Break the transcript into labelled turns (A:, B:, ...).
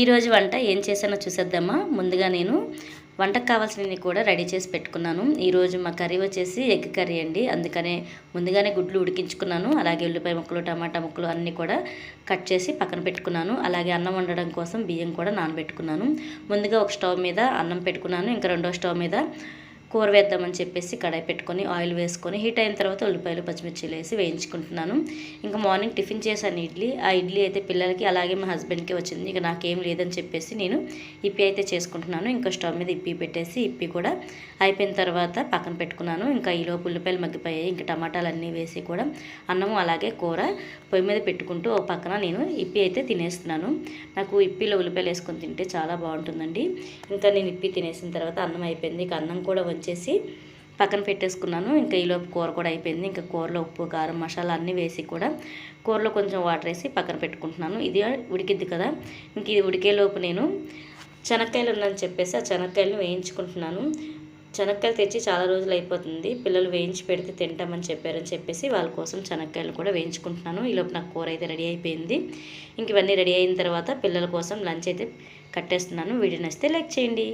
A: ఈరోజు వంట ఏం చేశానో చూసేద్దామా. ముందుగా నేను వంటకు కావాల్సినవి కూడా రెడీ చేసి పెట్టుకున్నాను. ఈరోజు మా కర్రీ వచ్చేసి ఎగ్ కర్రీ అండి. అందుకనే ముందుగానే గుడ్లు ఉడికించుకున్నాను. అలాగే ఉల్లిపాయ ముక్కలు, టమాటా ముక్కలు అన్నీ కూడా కట్ చేసి పక్కన పెట్టుకున్నాను. అలాగే అన్నం వండడం కోసం బియ్యం కూడా నానబెట్టుకున్నాను. ముందుగా ఒక స్టవ్ మీద అన్నం పెట్టుకున్నాను. ఇంకా రెండో స్టవ్ మీద కూర వేద్దామని చెప్పేసి కడాయి పెట్టుకొని ఆయిల్ వేసుకొని హీట్ అయిన తర్వాత ఉల్లిపాయలు పచ్చిమిర్చిలు వేసి వేయించుకుంటున్నాను. ఇంకా మార్నింగ్ టిఫిన్ చేశాను ఇడ్లీ. ఆ ఇడ్లీ అయితే పిల్లలకి అలాగే మా హస్బెండ్కి వచ్చింది. ఇక నాకేం లేదని చెప్పేసి నేను ఇప్పి అయితే చేసుకుంటున్నాను. ఇంకా స్టవ్ మీద ఇప్పి పెట్టేసి ఇప్పి కూడా అయిపోయిన తర్వాత పక్కన పెట్టుకున్నాను. ఇంకా ఈలోపు ఉల్లిపాయలు మగ్గిపోయాయి. ఇంకా టమాటాలు అన్నీ వేసి కూడా అన్నము అలాగే కూర పొయ్యి మీద పెట్టుకుంటూ ఒక పక్కన నేను ఇప్పి అయితే తినేస్తున్నాను. నాకు ఇప్పిలో ఉల్లిపాయలు వేసుకొని తింటే చాలా బాగుంటుందండి. ఇంకా నేను ఇప్పి తినేసిన తర్వాత అన్నం అయిపోయింది. ఇక అన్నం కూడా వచ్చేసి పక్కన పెట్టేసుకున్నాను. ఇంకా ఈలోపు కూర కూడా అయిపోయింది. ఇంకా కూరలో ఉప్పు, కారం, మసాలా అన్నీ వేసి కూడా కూరలో కొంచెం వాటర్ వేసి పక్కన పెట్టుకుంటున్నాను. ఇది ఉడికిద్ది కదా. ఇంక ఇది ఉడికేలోపు నేను శనక్కాయలు ఉందని చెప్పేసి ఆ శనక్కాయలను వేయించుకుంటున్నాను. శనక్కాయలు తెచ్చి చాలా రోజులు అయిపోతుంది. పిల్లలు వేయించి పెడితే తింటామని చెప్పారని చెప్పేసి వాళ్ళ కోసం శనక్కాయలు కూడా వేయించుకుంటున్నాను. ఈలోపు నాకు కూర అయితే రెడీ అయిపోయింది. ఇంక ఇవన్నీ రెడీ అయిన తర్వాత పిల్లల కోసం లంచ్ అయితే కట్టేస్తున్నాను. వీడియో నచ్చితే లైక్ చేయండి.